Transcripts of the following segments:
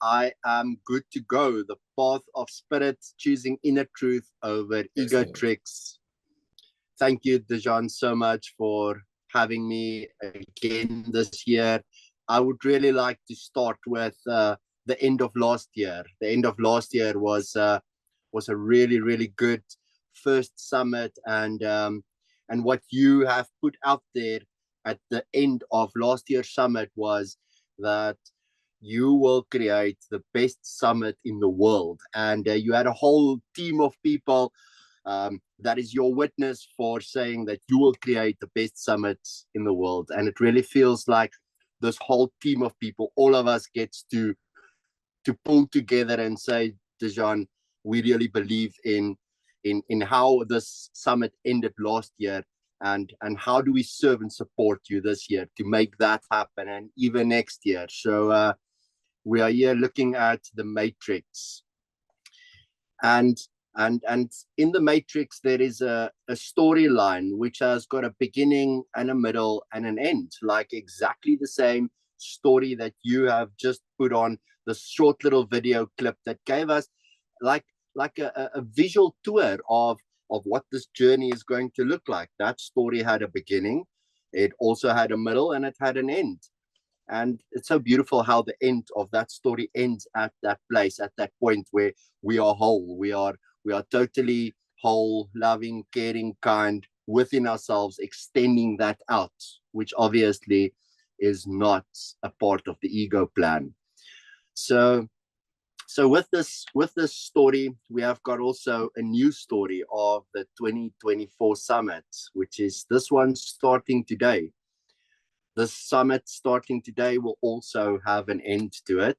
I am good to go. The path of spirit, choosing inner truth over ego tricks. Thank you, Dejan, so much for having me again this year. I would really like to start with the end of last year. The end of last year was a really, really good first summit, and what you have put out there at the end of last year's summit was that you will create the best summit in the world. And you had a whole team of people that is your witness for saying that you will create the best summits in the world. And it really feels like this whole team of people, all of us gets to pull together and say, Dejan, we really believe in how this summit ended last year, and how do we serve and support you this year to make that happen, and even next year. So we are here looking at the matrix, and in the matrix there is a storyline which has got a beginning and a middle and an end, like exactly the same story that you have just put on the short little video clip that gave us like a visual tour of what this journey is going to look like. That story had a beginning, it also had a middle, and it had an end. And it's so beautiful how the end of that story ends at that place, at that point where we are whole. We are totally whole, loving, caring, kind within ourselves, extending that out, which obviously is not a part of the ego plan. So with this story, we have got also a new story of the 2024 summit, which is this one starting today. This summit starting today will also have an end to it.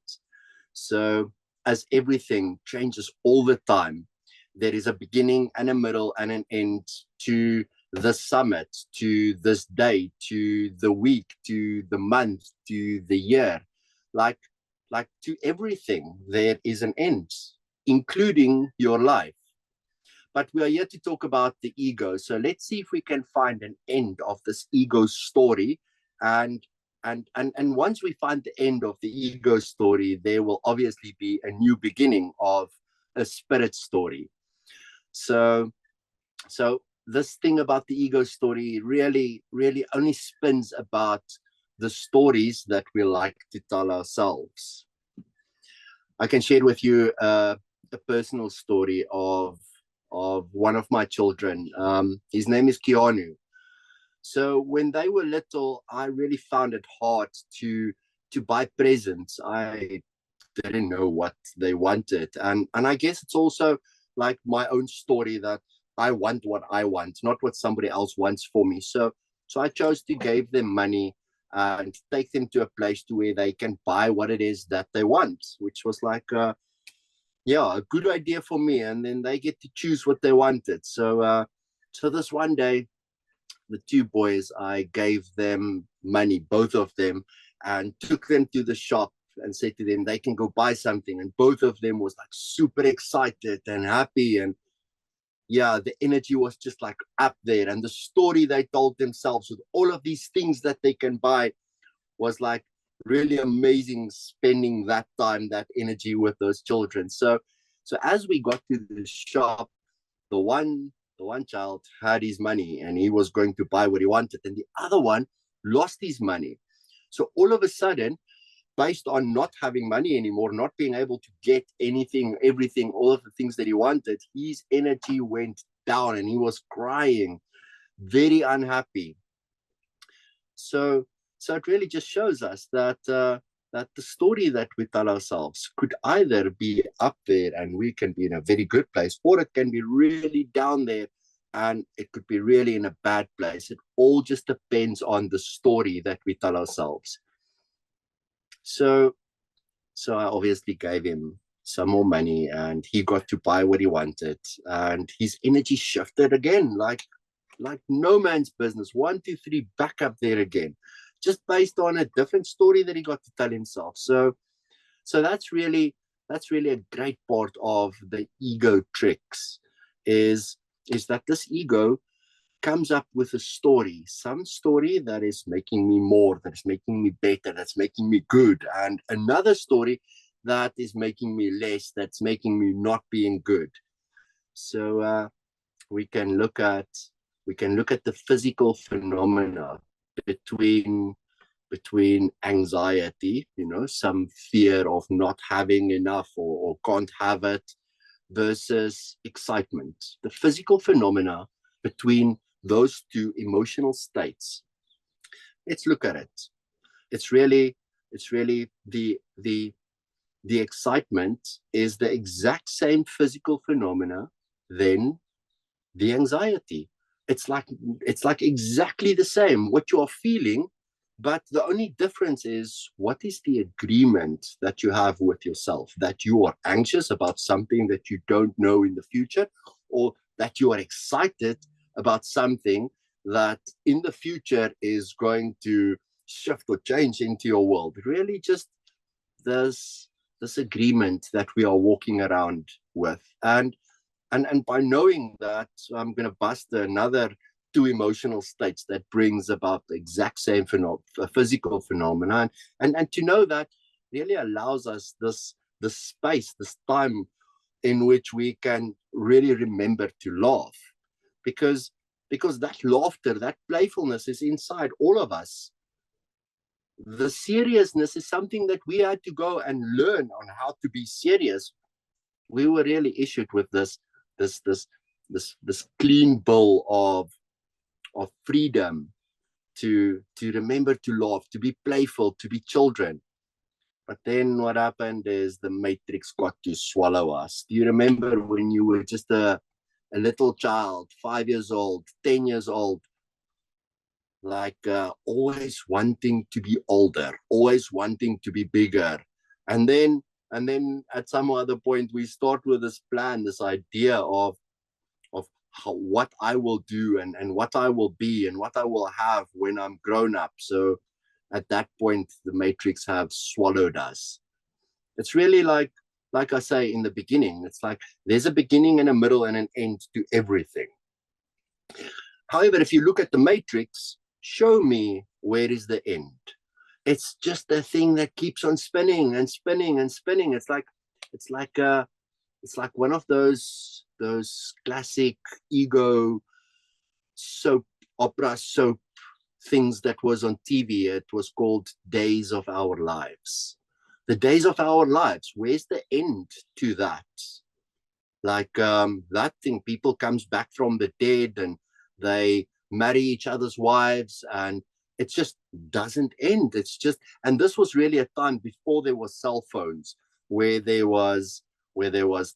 So as everything changes all the time, there is a beginning and a middle and an end to the summit, to this day, to the week, to the month, to the year. Like to everything, there is an end, including your life. But we are here to talk about the ego. So let's see if we can find an end of this ego story. And once we find the end of the ego story, there will obviously be a new beginning of a spirit story. So this thing about the ego story really only spins about the stories that we like to tell ourselves. I can share with you a personal story of one of my children. His name is Keanu. So when they were little, I really found it hard to buy presents. I didn't know what they wanted, and I guess it's also like my own story that I want what I want, not what somebody else wants for me. So I chose to give them money and take them to a place to where they can buy what it is that they want, which was like a good idea for me. And then they get to choose what they wanted. So this one day, the two boys, I gave them money, both of them, and took them to the shop and said to them they can go buy something. And both of them was like super excited and happy, and the energy was just like up there. And the story they told themselves with all of these things that they can buy was like really amazing, spending that time, that energy with those children. So as we got to the shop, the one child had his money and he was going to buy what he wanted, and the other one lost his money. So all of a sudden, based on not having money anymore, not being able to get anything, everything, all of the things that he wanted, his energy went down and he was crying, very unhappy. So it really just shows us that the story that we tell ourselves could either be up there and we can be in a very good place, or it can be really down there and it could be really in a bad place. It all just depends on the story that we tell ourselves. So I obviously gave him some more money and he got to buy what he wanted, and his energy shifted again, like no man's business. 1, 2, 3, back up there again, just based on a different story that he got to tell himself. So that's really a great part of the ego tricks, is that this ego comes up with a story, some story that is making me more, that's making me better, that's making me good, and another story that is making me less, that's making me not being good. So we can look at the physical phenomena between anxiety, some fear of not having enough or can't have it, versus excitement. The physical phenomena between those two emotional states. Let's look at it. It's really the excitement is the exact same physical phenomena then the anxiety. It's like exactly the same what you are feeling, but the only difference is what is the agreement that you have with yourself, that you are anxious about something that you don't know in the future, or that you are excited about something that in the future is going to shift or change into your world. Really just this agreement that we are walking around with. And by knowing that, I'm going to bust another two emotional states that brings about the exact same physical phenomenon. And to know that really allows us this space, this time in which we can really remember to laugh, because that laughter, that playfulness is inside all of us. The seriousness is something that we had to go and learn on how to be serious. We were really issued with this clean bowl of freedom to remember to laugh, to be playful, to be children. But then what happened is the matrix got to swallow us. Do you remember when you were just a little child, 5 years old, 10 years old, like always wanting to be older, always wanting to be bigger? And then at some other point we start with this plan, this idea of what I will do and what I will be and what I will have when I'm grown up. So at that point, the matrix have swallowed us. It's really like I say in the beginning, it's like there's a beginning and a middle and an end to everything. However, if you look at the matrix, show me where is the end. It's just a thing that keeps on spinning and spinning and spinning. It's like one of those classic ego soap things that was on TV. It was called Days of Our Lives. The Days of Our Lives. Where's the end to that? Like that thing, people comes back from the dead and they marry each other's wives, and it just doesn't end. It's just, and this was really a time before there was cell phones, where there was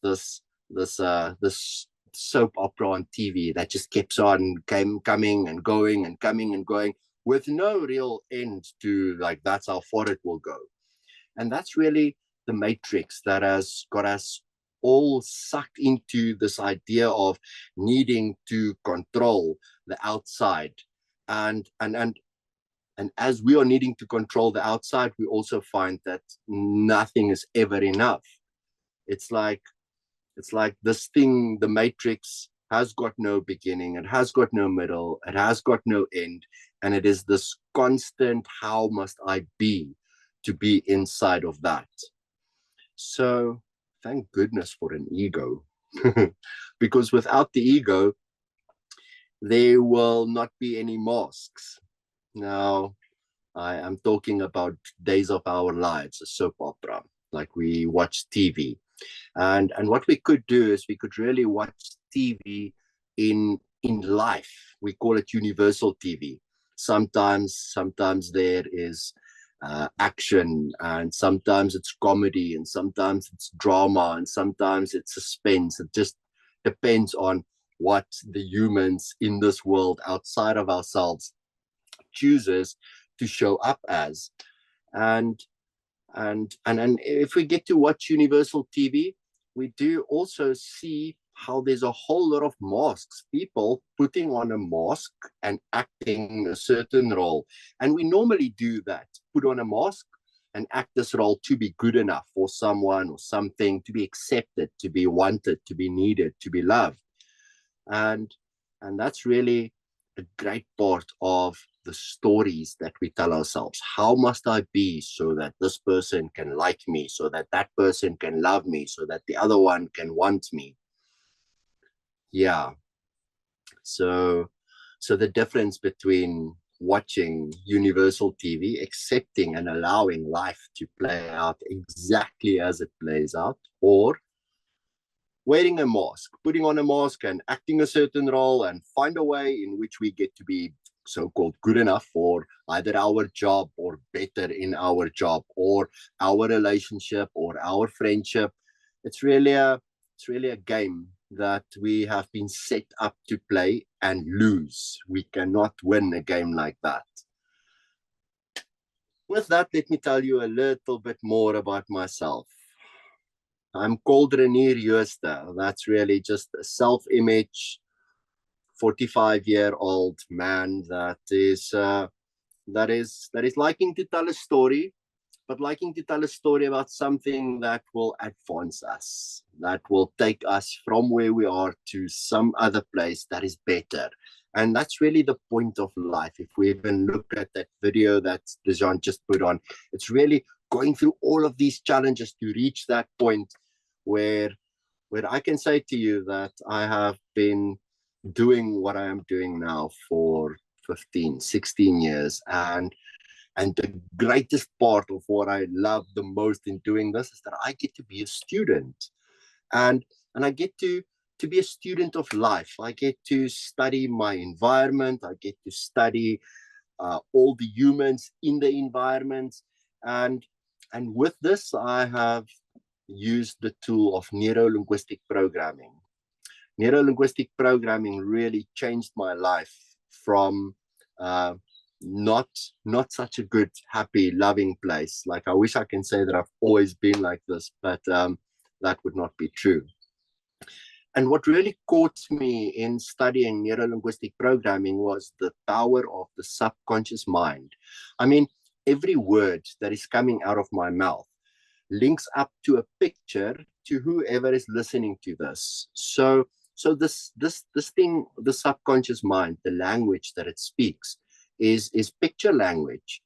this soap opera on TV that just keeps on coming and going and coming and going with no real end to, like, that's how far it will go. And that's really the matrix that has got us all sucked into this idea of needing to control the outside. And as we are needing to control the outside, we also find that nothing is ever enough. It's like this thing, the matrix, has got no beginning, it has got no middle, it has got no end, and it is this constant, how must I be to be inside of that? So thank goodness for an ego, because without the ego, there will not be any masks. Now, I am talking about Days of Our Lives, a soap opera, like we watch TV. And what we could do is we could really watch TV in life. We call it universal TV. Sometimes there is action, and sometimes it's comedy, and sometimes it's drama, and sometimes it's suspense. It just depends on what the humans in this world outside of ourselves chooses to show up as. And if we get to watch universal TV, we do also see how there's a whole lot of masks, people putting on a mask and acting a certain role. And we normally do that, put on a mask and act this role to be good enough for someone or something, to be accepted, to be wanted, to be needed, to be loved. And that's really a great part of the stories that we tell ourselves. How must I be so that this person can like me, so that that person can love me, so that the other one can want me? Yeah. So the difference between watching universal TV, accepting and allowing life to play out exactly as it plays out, or wearing a mask, putting on a mask and acting a certain role and find a way in which we get to be so-called good enough for either our job or better in our job or our relationship or our friendship. It's really a game that we have been set up to play and lose. We cannot win a game like that. With that, let me tell you a little bit more about myself. I'm called Renier Jooste. That's really just a self-image 45-year-old man that is liking to tell a story, but liking to tell a story about something that will advance us, that will take us from where we are to some other place that is better. And that's really the point of life. If we even look at that video that Dejan just put on, it's really going through all of these challenges to reach that point where I can say to you that I have been doing what I am doing now for 15, 16 years. And the greatest part of what I love the most in doing this is that I get to be a student. And I get to be a student of life. I get to study my environment. I get to study all the humans in the environment. And with this, I have used the tool of neuro-linguistic programming. Neuro-linguistic programming really changed my life from not such a good, happy, loving place. Like, I wish I can say that I've always been like this, but that would not be true. And what really caught me in studying neuro-linguistic programming was the power of the subconscious mind. I mean, every word that is coming out of my mouth links up to a picture to whoever is listening to this. So this thing, the subconscious mind, the language that it speaks is picture language.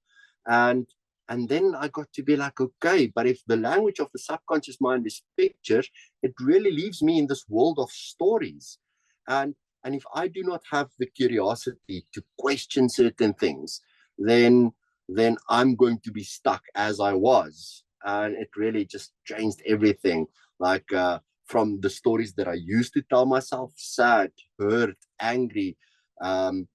And then I got to be like, okay, but if the language of the subconscious mind is pictures, it really leaves me in this world of stories. And if I do not have the curiosity to question certain things, then I'm going to be stuck as I was. And it really just changed everything. Like from the stories that I used to tell myself, sad, hurt, angry, and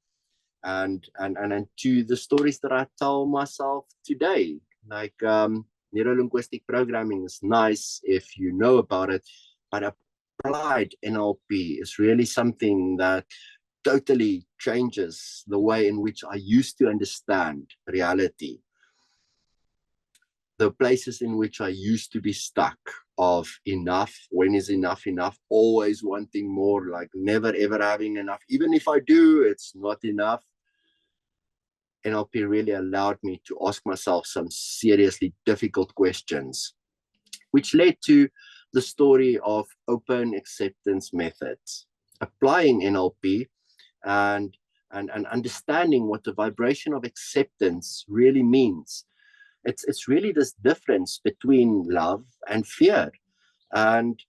to the stories that I tell myself today. Like neuro-linguistic programming is nice if you know about it, but applied NLP is really something that totally changes the way in which I used to understand reality. The places in which I used to be stuck of enough, when is enough, always wanting more, like never ever having enough. Even if I do, it's not enough. NLP really allowed me to ask myself some seriously difficult questions, which led to the story of open acceptance methods. Applying NLP and understanding what the vibration of acceptance really means. It's really this difference between love and fear, and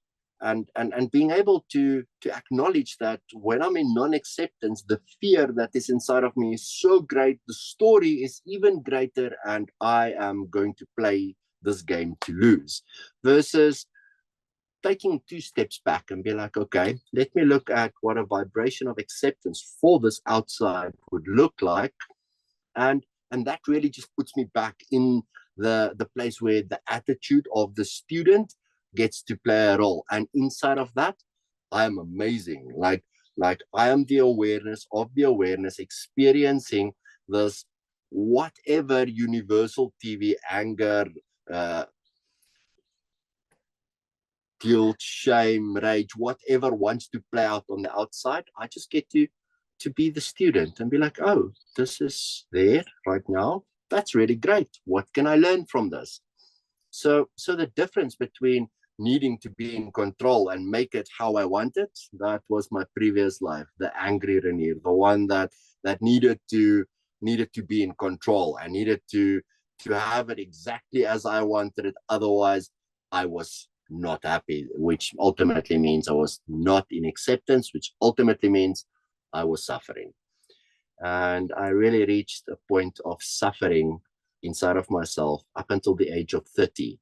being able to acknowledge that when I'm in non-acceptance, the fear that is inside of me is so great, the story is even greater, and I am going to play this game to lose, versus taking 2 steps back and be like, okay, let me look at what a vibration of acceptance for this outside would look like. And that really just puts me back in the place where the attitude of the student gets to play a role. And inside of that, I am amazing. Like I am the awareness of the awareness, experiencing this whatever universal TV, anger, guilt, shame, rage, whatever wants to play out on the outside. I just get to be the student and be like, oh, this is there right now. That's really great. What can I learn from this? So the difference between needing to be in control and make it how I want it, that was my previous life, the angry Renier, the one that needed to needed to be in control. I needed to have it exactly as I wanted it. Otherwise, I was not happy, which ultimately means I was not in acceptance, which ultimately means I was suffering. And I really reached a point of suffering inside of myself up until the age of 30.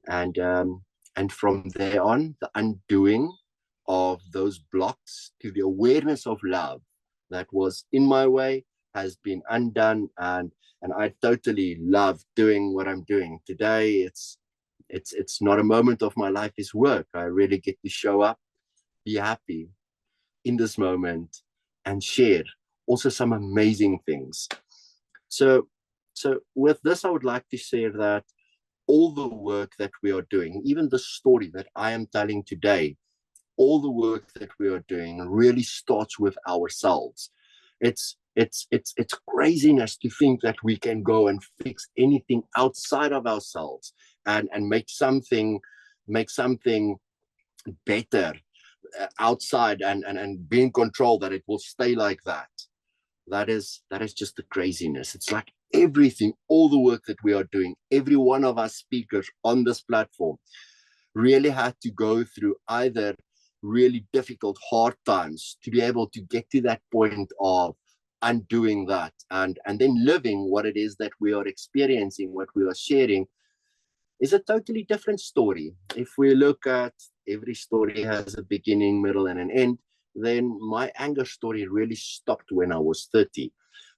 And from there on, the undoing of those blocks to the awareness of love that was in my way has been undone. And I totally love doing what I'm doing today. It's not a moment of my life is work. I really get to show up, be happy in this moment, and share also some amazing things. So with this, I would like to say that all the work that we are doing, even the story that I am telling today, all the work that we are doing really starts with ourselves. It's craziness to think that we can go and fix anything outside of ourselves and make something better outside and be in control, that it will stay like that. That is just the craziness. It's like everything, all the work that we are doing, every one of us speakers on this platform really had to go through either really difficult, hard times to be able to get to that point of undoing that and then living what it is that we are experiencing. What we are sharing is a totally different story. If we look at every story has a beginning, middle, and an end, then my anger story really stopped when I was 30.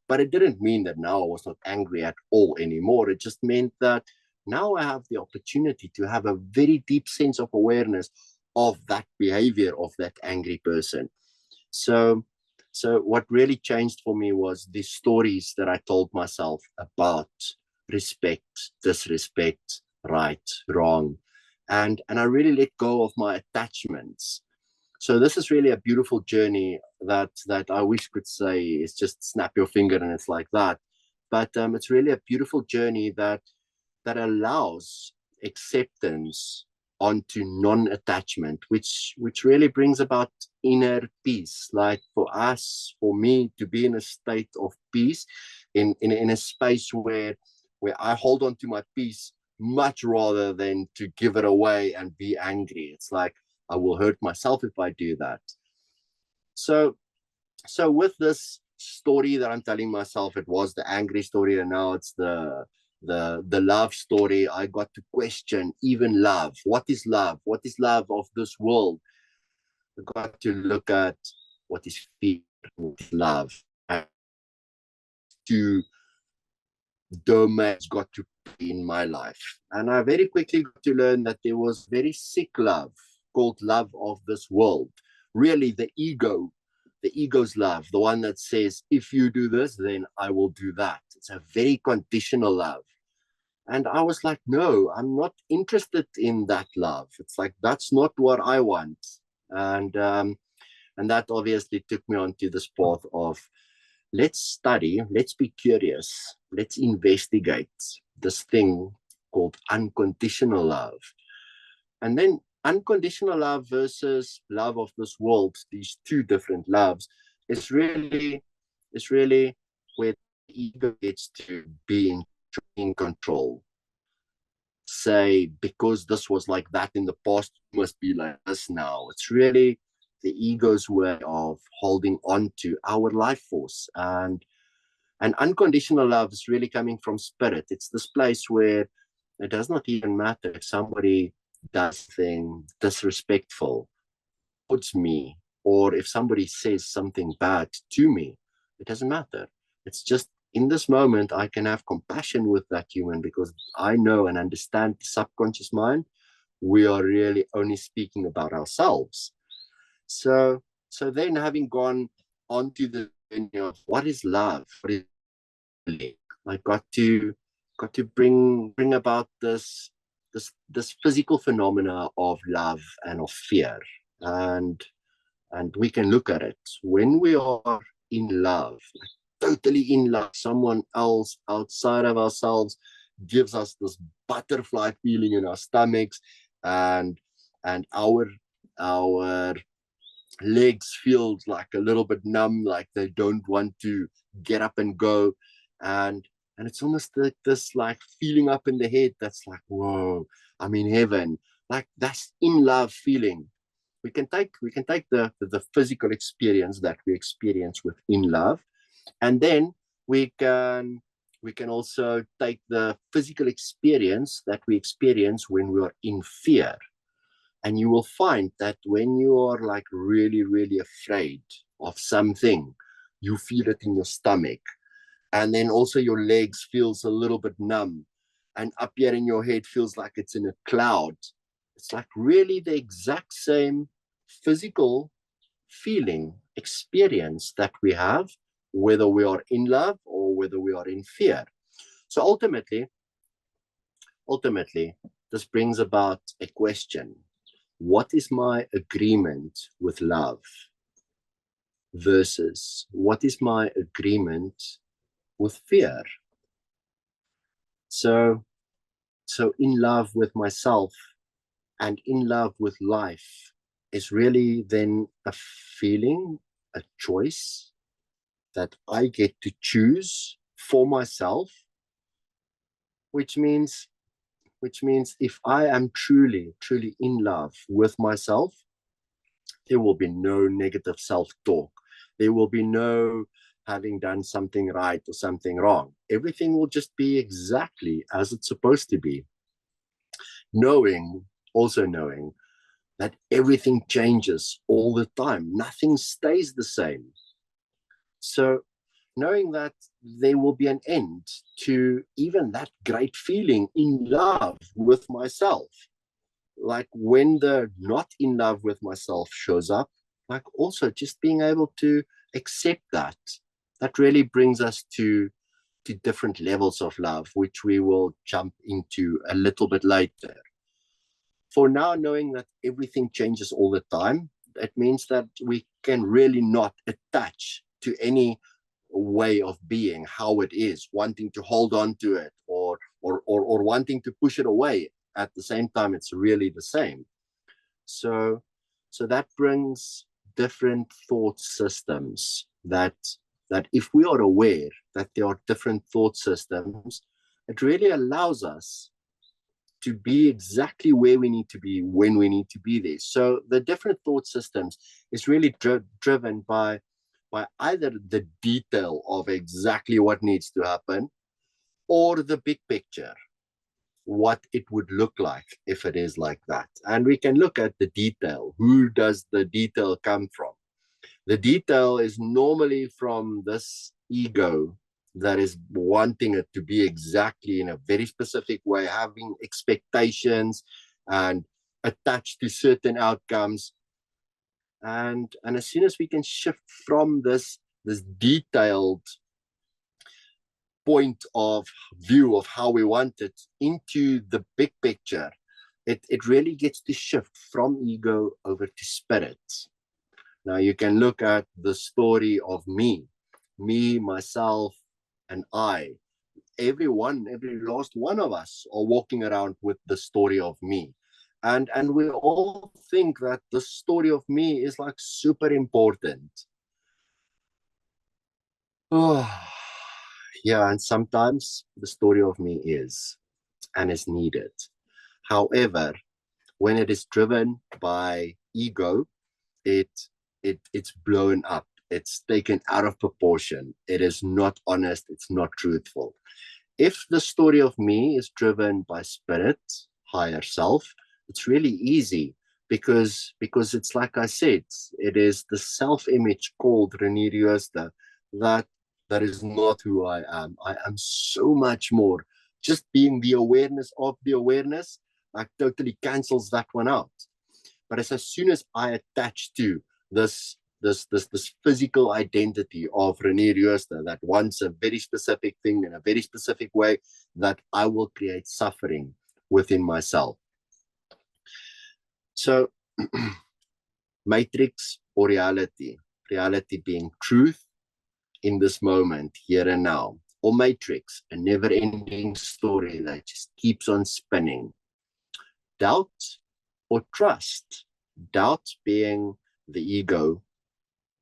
But it didn't mean that now I was not angry at all anymore. It just meant that now I have the opportunity to have a very deep sense of awareness of that behavior of that angry person. So what really changed for me was the stories that I told myself about respect, disrespect, right, wrong, and I really let go of my attachments. So this is really a beautiful journey that I wish could say is just snap your finger and it's like that. But it's really a beautiful journey that allows acceptance onto non-attachment, which really brings about inner peace. Like for us, for me, to be in a state of peace, in a space where I hold on to my peace much rather than to give it away and be angry. It's like I will hurt myself if I do that. So with this story that I'm telling myself, it was the angry story, and now it's the love story. I got to question even love. What is love? What is love of this world? I got to look at what is fear, what is love, and to domains got to be in my life. And I very quickly got to learn that there was very sick love called love of this world. Really, the ego's love, the one that says, if you do this, then I will do that. It's a very conditional love. And I was like, no, I'm not interested in that love. It's like, that's not what I want. And that obviously took me onto this path of, let's study, let's be curious, let's investigate this thing called unconditional love. And then unconditional love versus love of this world, these two different loves, is really where the ego gets to be in control. Say, because this was like that in the past, it must be like this now. It's really the ego's way of holding on to our life force. And unconditional love is really coming from spirit. It's this place where it does not even matter if somebody does something disrespectful towards me, or if somebody says something bad to me. It doesn't matter. It's just in this moment, I can have compassion with that human, because I know and understand the subconscious mind. We are really only speaking about ourselves. So then, having gone onto the journey of what is love, what is really, I got to bring about this physical phenomena of love and of fear, and we can look at it when we are in love, like totally in love. Someone else outside of ourselves gives us this butterfly feeling in our stomachs, and our legs feel like a little bit numb, like they don't want to get up and go. And it's almost like this like feeling up in the head that's like, whoa, I'm in heaven. Like that's in love feeling. We can take the physical experience that we experience within love, and then we can also take the physical experience that we experience when we are in fear. And you will find that when you are like really, really afraid of something, you feel it in your stomach. And then also your legs feels a little bit numb. And up here in your head feels like it's in a cloud. It's like really the exact same physical feeling, experience that we have, whether we are in love or whether we are in fear. So ultimately, this brings about a question. What is my agreement with love versus what is my agreement with fear? So in love with myself and in love with life is really then a feeling, a choice that I get to choose for myself, which means if I am truly in love with myself, there will be no negative self-talk. There will be no having done something right or something wrong. Everything will just be exactly as it's supposed to be. Knowing that everything changes all the time. Nothing stays the same. So knowing that there will be an end to even that great feeling in love with myself. Like when the not in love with myself shows up, like also just being able to accept that really brings us to different levels of love, which we will jump into a little bit later. For now, knowing that everything changes all the time, it means that we can really not attach to any way of being, how it is, wanting to hold on to it or wanting to push it away. At the same time, it's really the same. So that brings different thought systems that if we are aware that there are different thought systems, it really allows us to be exactly where we need to be when we need to be there. So the different thought systems is really driven by either the detail of exactly what needs to happen or the big picture, what it would look like if it is like that. And we can look at the detail. Who does the detail come from? The detail is normally from this ego that is wanting it to be exactly in a very specific way, having expectations and attached to certain outcomes. And as soon as we can shift from this detailed point of view of how we want it into the big picture, it really gets to shift from ego over to spirit. Now you can look at the story of me, myself, and I. Every last one of us are walking around with the story of me. And we all think that the story of me is like super important. Oh, yeah, and sometimes the story of me is and is needed. However, when it is driven by ego, it's blown up. It's taken out of proportion. It is not honest. It's not truthful. If the story of me is driven by spirit, higher self, it's really easy because it's like I said, it is the self-image called Renier Jooste that is not who I am. I am so much more. Just being the awareness of the awareness, like totally cancels that one out. But as soon as I attach to this physical identity of Renier Jooste that wants a very specific thing in a very specific way, that I will create suffering within myself. So matrix or reality being truth in this moment, here and now, or matrix, a never-ending story that just keeps on spinning. Doubt or trust. Doubt being the ego,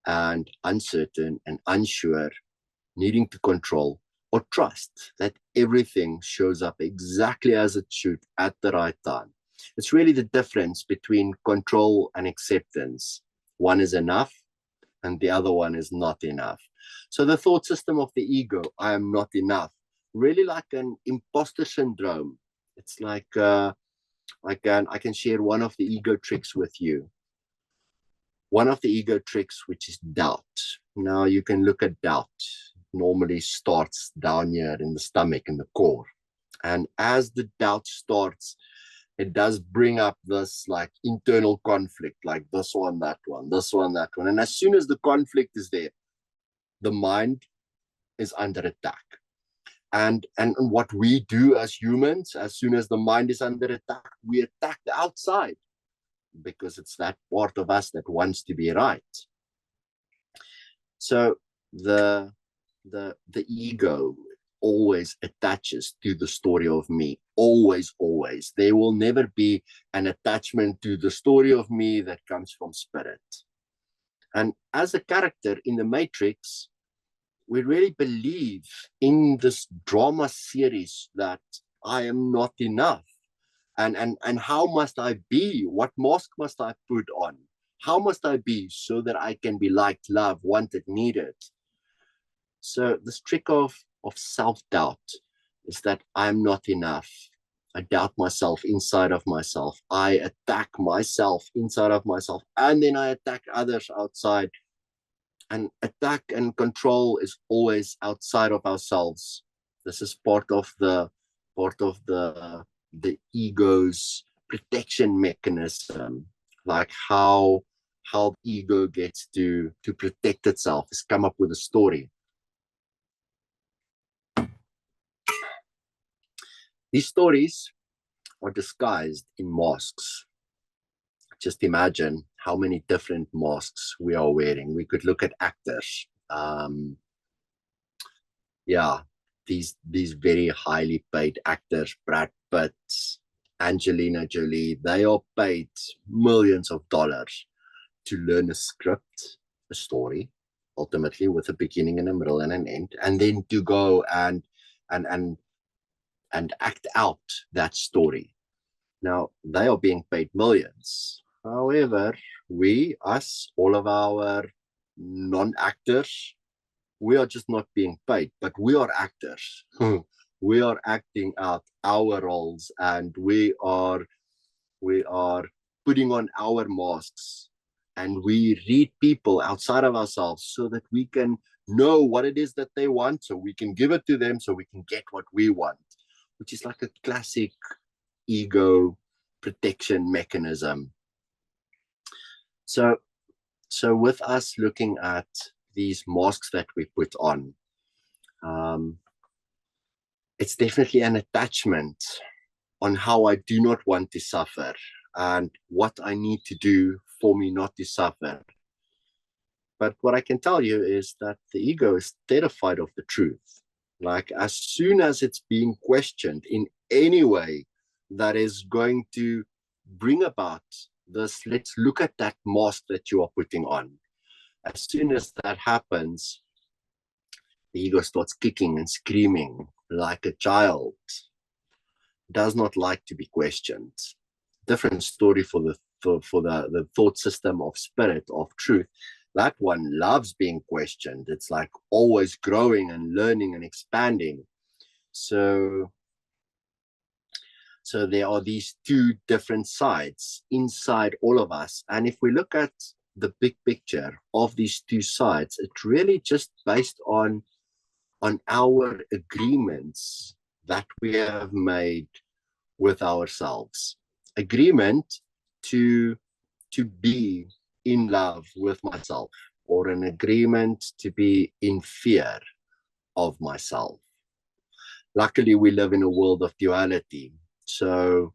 and uncertain and unsure, needing to control, or trust that everything shows up exactly as it should at the right time. It's really the difference between control and acceptance. One is enough and the other one is not enough. So the thought system of the ego, I am not enough, really like an imposter syndrome. It's like I can share one of the ego tricks with you. One of the ego tricks, which is doubt. Now you can look at doubt. Normally starts down here in the stomach, in the core. And as the doubt starts, it does bring up this like internal conflict, like this one, that one, this one, that one. And as soon as the conflict is there, the mind is under attack. And what we do as humans, as soon as the mind is under attack, we attack the outside, because it's that part of us that wants to be right. So the ego always attaches to the story of me. Always, always. There will never be an attachment to the story of me that comes from spirit. And as a character in the Matrix, we really believe in this drama series that I am not enough. And how must I be? What mask must I put on? How must I be so that I can be liked, loved, wanted, needed? So this trick of self-doubt is that I'm not enough. I doubt myself inside of myself. I attack myself inside of myself, and then I attack others outside. And attack and control is always outside of ourselves. This is part of the ego's protection mechanism, like how the ego gets to protect itself is come up with a story. These stories are disguised in masks. Just imagine how many different masks we are wearing. We could look at actors. These very highly paid actors, Brad Pitt, Angelina Jolie, they are paid millions of dollars to learn a script, a story, ultimately with a beginning and a middle and an end, and then to go and act out that story. Now, they are being paid millions. However, all of our non-actors, we are just not being paid, but we are actors. We are acting out our roles, and we are putting on our masks, and we read people outside of ourselves so that we can know what it is that they want, so we can give it to them, so we can get what we want, which is like a classic ego protection mechanism. So with us looking at these masks that we put on, it's definitely an attachment on how I do not want to suffer and what I need to do for me not to suffer. But what I can tell you is that the ego is terrified of the truth. Like, as soon as it's being questioned in any way that is going to bring about this, let's look at that mask that you are putting on. As soon as that happens, the ego starts kicking and screaming like a child. Does not like to be questioned. Different story for the thought system of spirit, of truth. That one loves being questioned. It's like always growing and learning and expanding. So there are these two different sides inside all of us. And if we look at the big picture of these two sides, it's really just based on our agreements that we have made with ourselves. Agreement to be in love with myself, or an agreement to be in fear of myself. Luckily, we live in a world of duality. So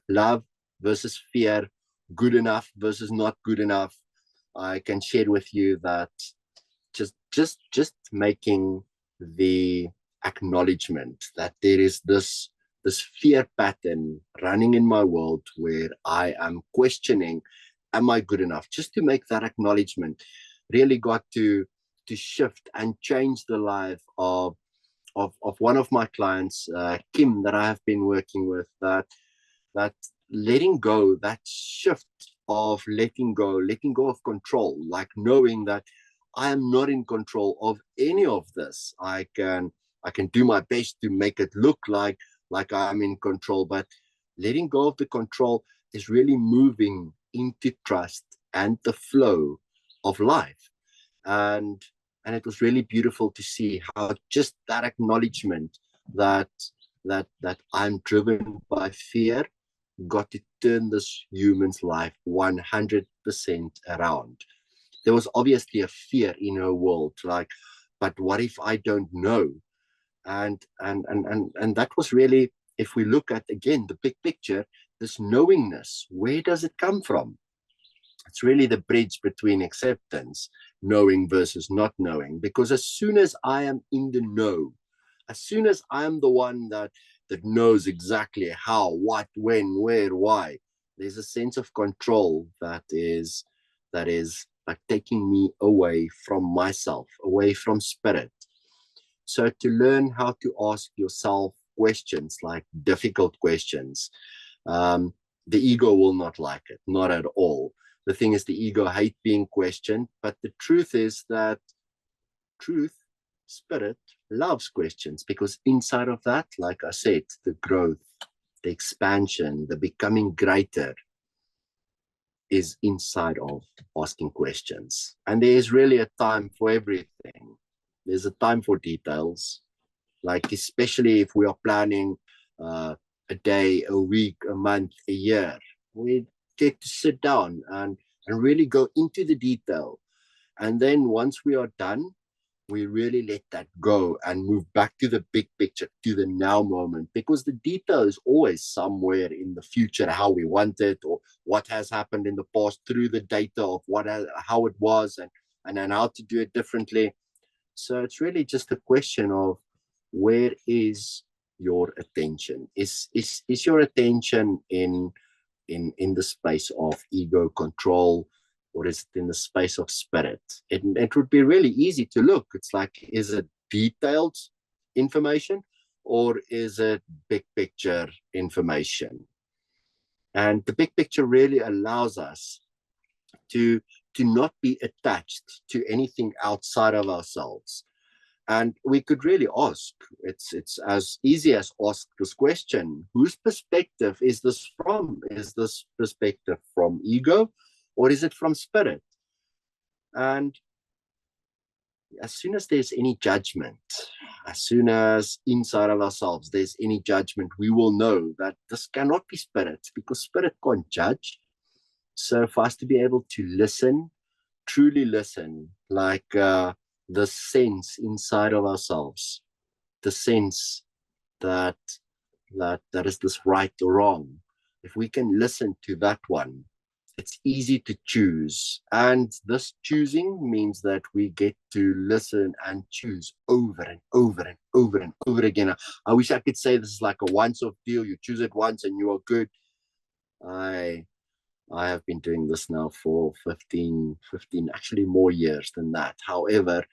love versus fear, good enough versus not good enough. I can share with you that just making the acknowledgement that there is this fear pattern running in my world where I am questioning am I good enough? Just to make that acknowledgement really got to shift and change the life of one of my clients, Kim, that I have been working with, that letting go, that shift of letting go of control, like knowing that I am not in control of any of this. I can do my best to make it look like I'm in control, but letting go of the control is really moving into trust and the flow of life. And it was really beautiful to see how just that acknowledgement that I'm driven by fear got to turn this human's life 100% around. There was obviously a fear in her world, like, but what if I don't know? And that was really, if we look at again the big picture, this knowingness, where does it come from? It's really the bridge between acceptance, knowing versus not knowing. Because as soon as I am in the know, as soon as I am the one that knows exactly how, what, when, where, why, there's a sense of control that is like taking me away from myself, away from spirit. So to learn how to ask yourself questions, like difficult questions, the ego will not like it, not at all. The thing is, the ego hates being questioned, but the truth is that spirit loves questions, because inside of that, like I said, the growth, the expansion, the becoming greater is inside of asking questions. And there is really a time for everything. There's a time for details, like especially if we are planning a day, a week, a month, a year, we get to sit down and really go into the detail. And then once we are done, we really let that go and move back to the big picture, to the now moment, because the detail is always somewhere in the future, how we want it, or what has happened in the past through the data of how it was, and then how to do it differently. So it's really just a question of, where is your attention? Is your attention in the space of ego control, or is it in the space of spirit? It would be really easy to look. It's like, is it detailed information, or is it big picture information? And the big picture really allows us to not be attached to anything outside of ourselves. And we could really ask, it's as easy as ask this question: whose perspective is this from? Is this perspective from ego, or is it from spirit? And as soon as there's any judgment, as soon as inside of ourselves there's any judgment, we will know that this cannot be spirit, because spirit can't judge. So for us to be able to listen, truly listen, like the sense inside of ourselves, the sense that is this right or wrong, if we can listen to that one, it's easy to choose. And this choosing means that we get to listen and choose over and over and over and over again. I wish I could say this is like a once-off deal. You choose it once and you are good. I have been doing this now for 15, actually more years than that. However,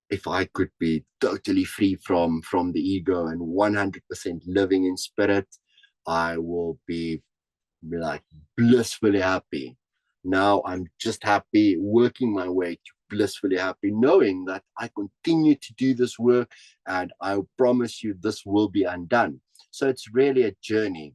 if I could be totally free from the ego and 100% living in spirit, I will be like blissfully happy. Now I'm just happy, working my way to blissfully happy, knowing that I continue to do this work, and I promise you this will be undone. So it's really a journey.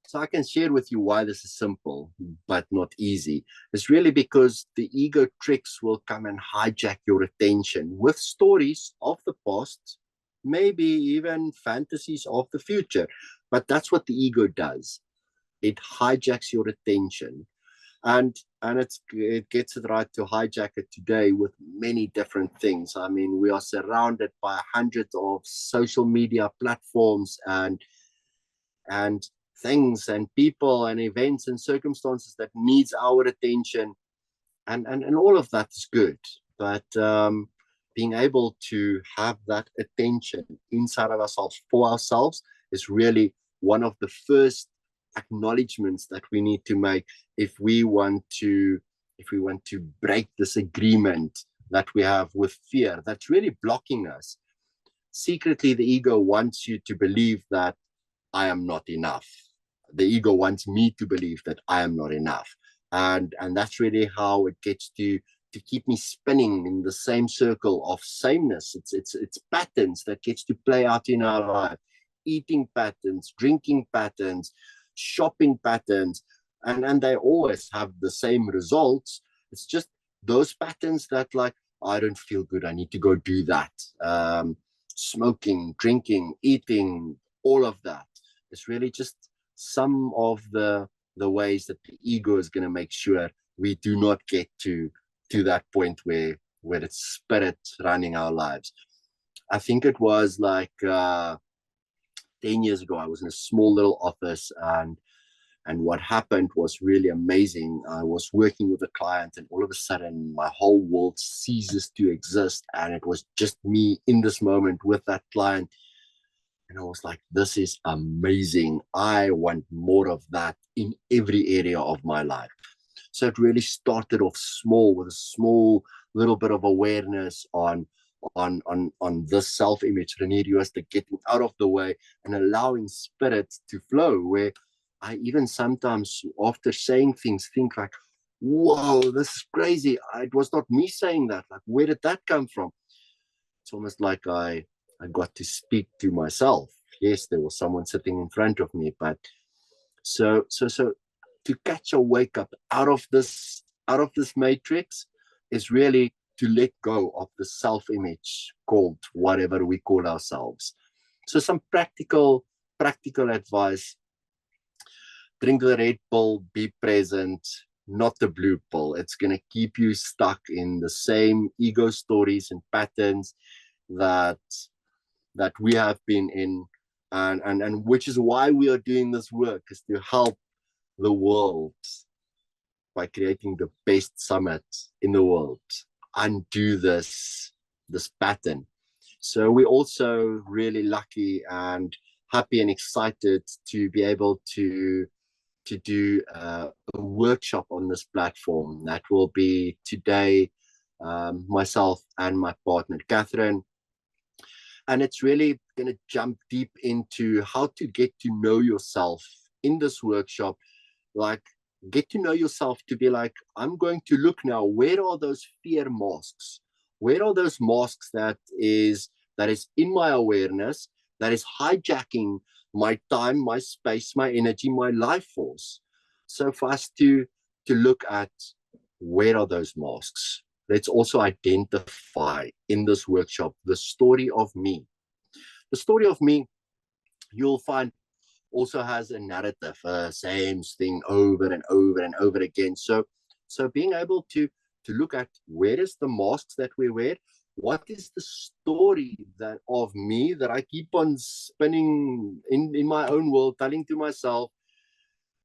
So I can share with you why this is simple but not easy. It's really because the ego tricks will come and hijack your attention with stories of the past, maybe even fantasies of the future. But that's what the ego does. It hijacks your attention, and it gets it right to hijack it today with many different things. I mean, we are surrounded by hundreds of social media platforms and things and people and events and circumstances that needs our attention, and all of that is good, but being able to have that attention inside of ourselves for ourselves is really one of the first acknowledgements that we need to make if we want to break this agreement that we have with fear that's really blocking us. Secretly, the ego wants you to believe that I am not enough. The ego wants me to believe that I am not enough. And that's really how it gets to keep me spinning in the same circle of sameness. It's patterns that gets to play out in our life. Eating patterns, drinking patterns, shopping patterns, and they always have the same results. It's just those patterns that, like, I don't feel good, I need to go do that. Smoking, drinking, eating, all of that. It's really just some of the ways that the ego is going to make sure we do not get to that point where it's spirit running our lives. I think it was like 10 years ago, I was in a small little office, and what happened was really amazing. I was working with a client, and all of a sudden my whole world ceases to exist, and it was just me in this moment with that client. And I was like, this is amazing. I want more of that in every area of my life. So it really started off small, with a small little bit of awareness on this self-image, Renier Jooste, getting out of the way and allowing spirit to flow, where I even sometimes, after saying things, think like, whoa, this is crazy. It was not me saying that. Like, where did that come from? It's almost like I got to speak to myself. Yes, there was someone sitting in front of me, but so to catch a wake up out of this matrix is really to let go of the self-image called whatever we call ourselves. So some practical advice: drink the red pill, be present, not the blue pill. It's going to keep you stuck in the same ego stories and patterns that we have been in, and which is why we are doing this work, is to help the world by creating the best summit in the world undo this pattern. So we're also really lucky and happy and excited to be able to do a workshop on this platform. That will be today, myself and my partner Catherine. And it's really going to jump deep into how to get to know yourself in this workshop. Like, get to know yourself to be like, I'm going to look now, where are those fear masks? Where are those masks that is in my awareness, that is hijacking my time, my space, my energy, my life force? So for us to look at, where are those masks? Let's also identify in this workshop the story of me. The story of me, you'll find, also has a narrative, same thing over and over and over again. So being able to look at, where is the masks that we wear? What is the story that of me that I keep on spinning in my own world, telling to myself?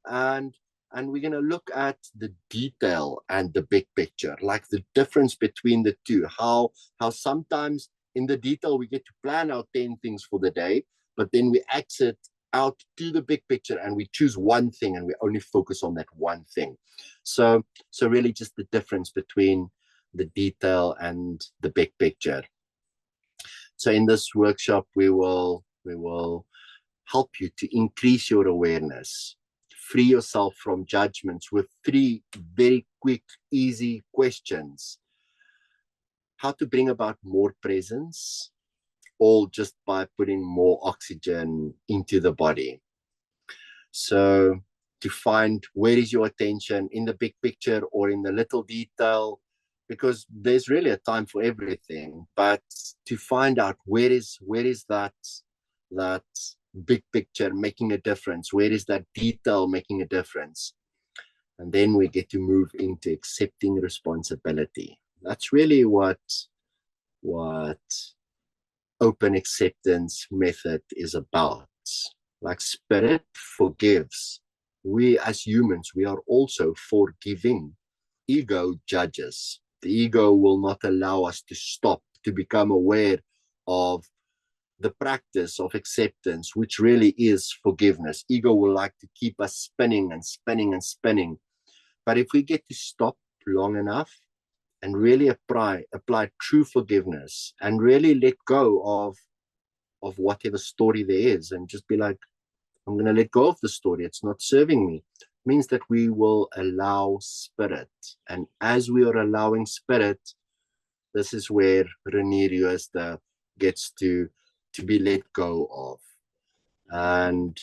And we're going to look at the detail and the big picture, like the difference between the two, how sometimes in the detail we get to plan out 10 things for the day, but then we exit out to the big picture and we choose one thing and we only focus on that one thing. So really just the difference between the detail and the big picture. So in this workshop, we will help you to increase your awareness, free yourself from judgments with 3 very quick, easy questions. How to bring about more presence, all just by putting more oxygen into the body. So to find, where is your attention, in the big picture or in the little detail, because there's really a time for everything, but to find out, where is that big picture making a difference? Where is that detail making a difference? And then we get to move into accepting responsibility. That's really what open acceptance method is about. Like, spirit forgives. We as humans, we are also forgiving. Ego judges. The ego will not allow us to stop, to become aware of the practice of acceptance, which really is forgiveness. Ego will like to keep us spinning and spinning and spinning. But if we get to stop long enough and really apply true forgiveness and really let go of whatever story there is and just be like, I'm going to let go of the story. It's not serving me. It means that we will allow spirit. And as we are allowing spirit, this is where Renier Jooste gets to be let go of. And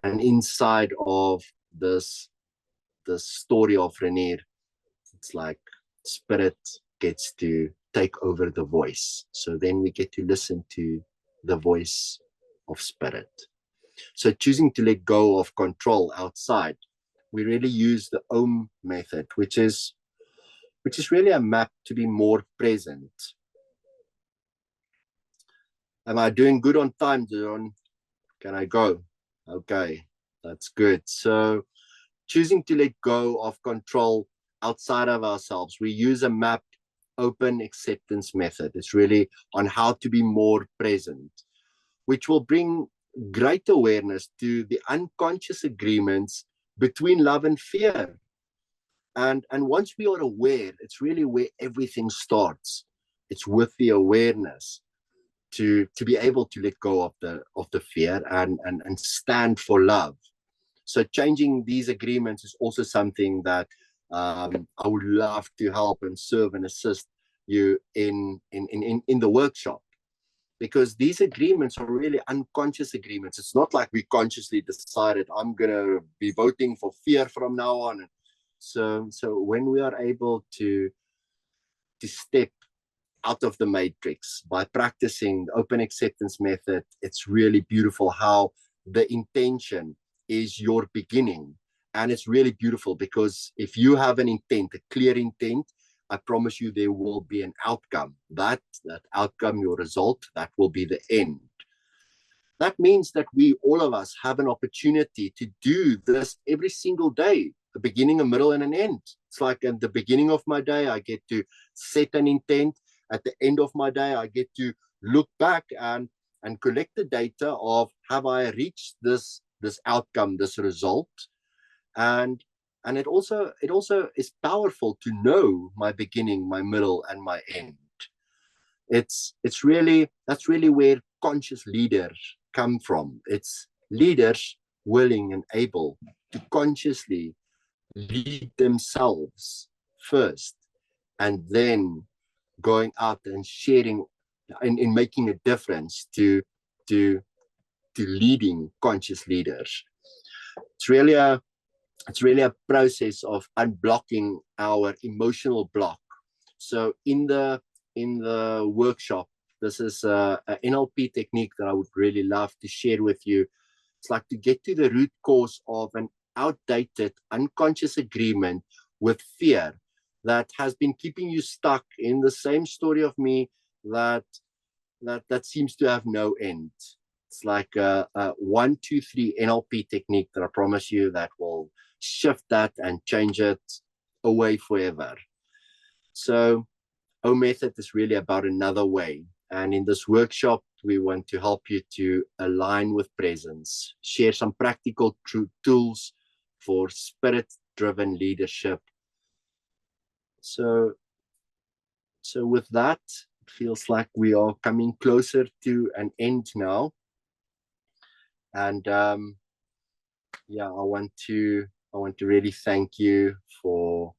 inside of this story of Renier, it's like spirit gets to take over the voice. So then we get to listen to the voice of spirit. So choosing to let go of control outside, we really use the OAM method, which is really a map to be more present. Am I doing good on time, John? Can I go? Okay, that's good. So choosing to let go of control outside of ourselves, we use a map open acceptance method. It's really on how to be more present, which will bring great awareness to the unconscious agreements between love and fear. And once we are aware, it's really where everything starts. It's with the awareness to be able to let go of the fear and stand for love. So changing these agreements is also something that I would love to help and serve and assist you in the workshop, because these agreements are really unconscious agreements. It's not like we consciously decided I'm gonna be voting for fear from now on. So when we are able to step out of the matrix by practicing the open acceptance method, it's really beautiful how the intention is your beginning. And it's really beautiful because if you have an intent, a clear intent, I promise you there will be an outcome. That outcome, your result, that will be the end. That means that we, all of us, have an opportunity to do this every single day, a beginning, a middle, and an end. It's like at the beginning of my day, I get to set an intent. At the end of my day, I get to look back and collect the data of, have I reached this outcome, this result? And it also is powerful to know my beginning, my middle, and my end. That's really where conscious leaders come from. It's leaders willing and able to consciously lead themselves first, and then going out and sharing and making a difference to leading conscious leaders. It's really a process of unblocking our emotional block. So in the workshop, this is a NLP technique that I would really love to share with you. It's like to get to the root cause of an outdated unconscious agreement with fear that has been keeping you stuck in the same story of me that seems to have no end. It's like a 1, 2, 3 NLP technique that I promise you that will shift that and change it away forever. So our method is really about another way. And in this workshop, we want to help you to align with presence, share some practical tools for spirit-driven leadership. So with that, it feels like we are coming closer to an end now. And yeah, I want to really thank you for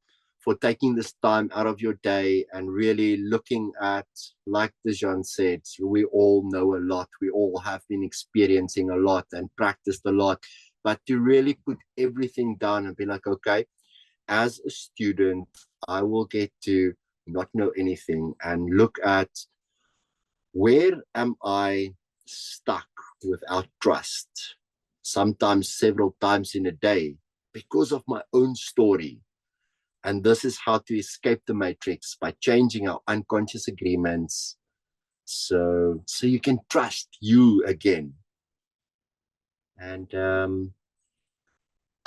taking this time out of your day and really looking at, like Dejan said, we all know a lot. We all have been experiencing a lot and practiced a lot, but to really put everything down and be like, okay, as a student, I will get to not know anything and look at, where am I stuck without trust? Sometimes several times in a day because of my own story. And this is how to escape the matrix, by changing our unconscious agreements so you can trust you again. And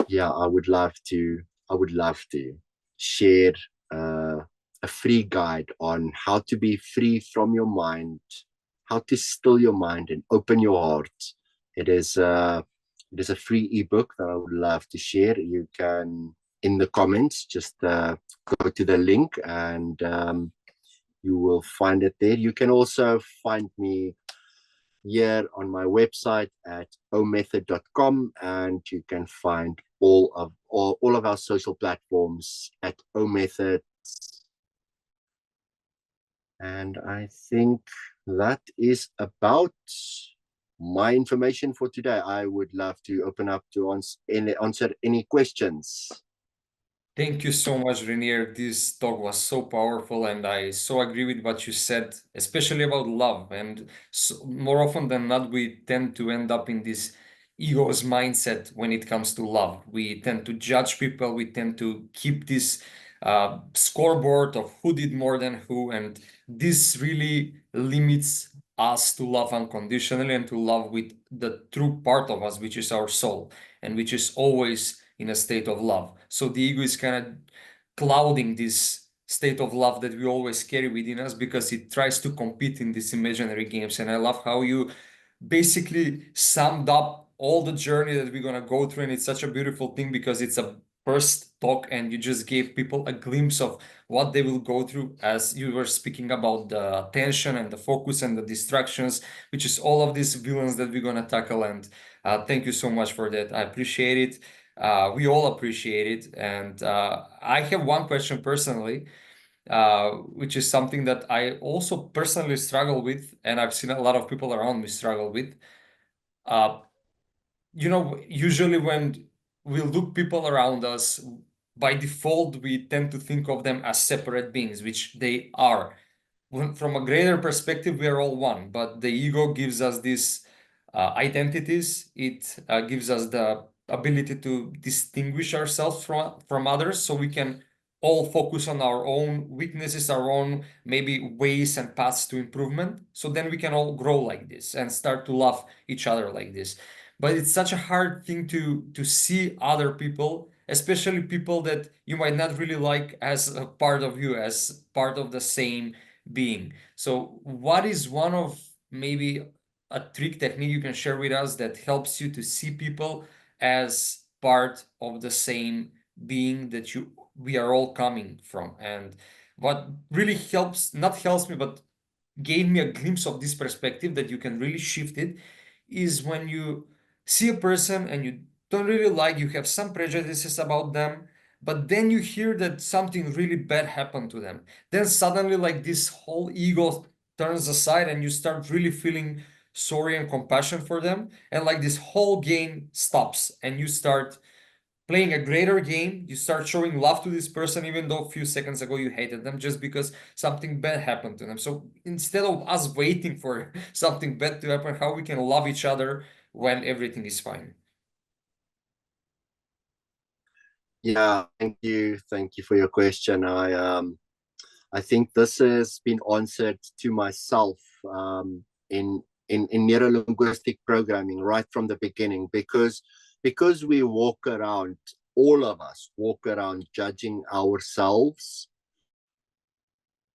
yeah, I would love to share a free guide on how to be free from your mind how to still your mind and open your heart. It is a free ebook that I would love to share. You can, in the comments, just go to the link and you will find it there. You can also find me here on my website at omethod.com, and you can find all of our social platforms at omethod. And I think that is about my information for today. I would love to open up to answer any questions. Thank you so much, Renier. This talk was so powerful, and I so agree with what you said, especially about love. And so, more often than not, we tend to end up in this ego's mindset when it comes to love. We tend to judge people. We tend to keep this scoreboard of who did more than who, and this really limits us to love unconditionally and to love with the true part of us, which is our soul, and which is always in a state of love. So the ego is kind of clouding this state of love that we always carry within us because it tries to compete in these imaginary games. And I love how you basically summed up all the journey that we're going to go through. And it's such a beautiful thing because it's a first talk and you just gave people a glimpse of what they will go through as you were speaking about the attention and the focus and the distractions, which is all of these villains that we're going to tackle. And thank you so much for that. I appreciate it. We all appreciate it. And I have one question personally, which is something that I also personally struggle with, and I've seen a lot of people around me struggle with. Usually when we look people around us, by default, we tend to think of them as separate beings, which they are. From a greater perspective, we are all one, but the ego gives us these identities. It gives us the ability to distinguish ourselves from others, so we can all focus on our own weaknesses, our own maybe ways and paths to improvement. So then we can all grow like this and start to love each other like this. But it's such a hard thing to see other people, especially people that you might not really like as a part of you, as part of the same being. So what is one of maybe a trick technique you can share with us that helps you to see people as part of the same being that we are all coming from? And what really helps, not helps me, but gave me a glimpse of this perspective that you can really shift it, is when you see a person and you don't really like, you have some prejudices about them, but then you hear that something really bad happened to them. Then suddenly, like, this whole ego turns aside and you start really feeling sorry and compassion for them. And like this whole game stops and you start playing a greater game. You start showing love to this person, even though a few seconds ago you hated them just because something bad happened to them. So instead of us waiting for something bad to happen, how we can love each other when everything is fine. Yeah, thank you for your question. I think this has been answered to myself in neuro-linguistic programming right from the beginning, because we walk around, all of us walk around judging ourselves.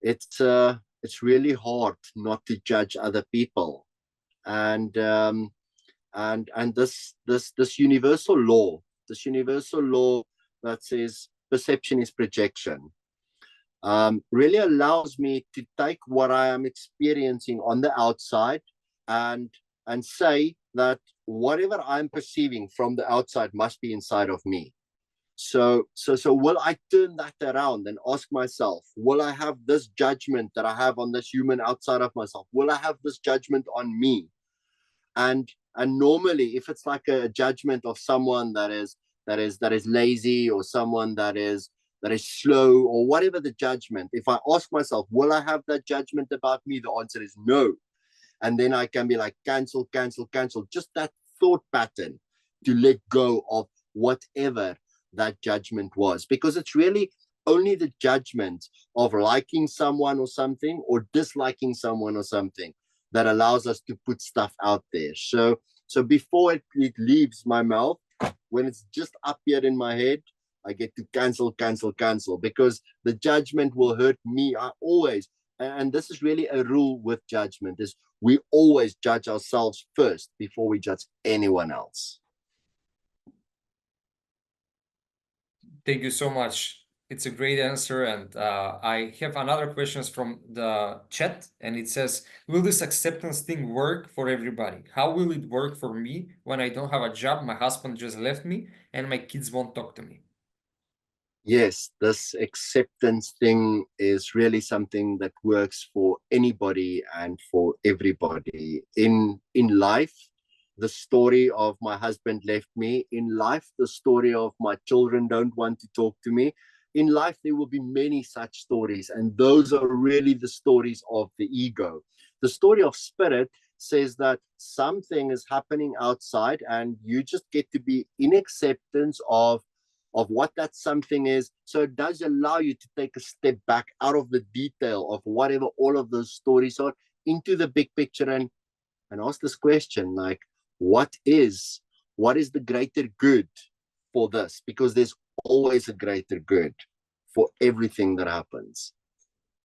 It's really hard not to judge other people, and this universal law that says perception is projection, really allows me to take what I am experiencing on the outside and say that whatever I'm perceiving from the outside must be inside of me. So will I turn that around and ask myself, will I have this judgment that I have on this human outside of myself? Will I have this judgment on me? And normally, if it's like a judgment of someone that is lazy, or someone that is slow, or whatever the judgment, if I ask myself, will I have that judgment about me? The answer is no. And then I can be like, cancel, just that thought pattern, to let go of whatever that judgment was, because it's really only the judgment of liking someone or something, or disliking someone or something, that allows us to put stuff out there. So before it leaves my mouth, when it's just up here in my head, I get to cancel, because the judgment will hurt me. I always, and this is really a rule with judgment, is we always judge ourselves first before we judge anyone else. Thank you so much. It's a great answer. And I have another questions from the chat, and it says, will this acceptance thing work for everybody? How will it work for me when I don't have a job, my husband just left me, and my kids won't talk to me? Yes, this acceptance thing is really something that works for anybody and for everybody. In life, the story of my husband left me. In life, the story of my children don't want to talk to me. In life, there will be many such stories, and those are really the stories of the ego. The story of spirit says that something is happening outside, and you just get to be in acceptance of what that something is. So it does allow you to take a step back out of the detail of whatever all of those stories are into the big picture, and ask this question, like, what is the greater good for this? Because there's always a greater good for everything that happens.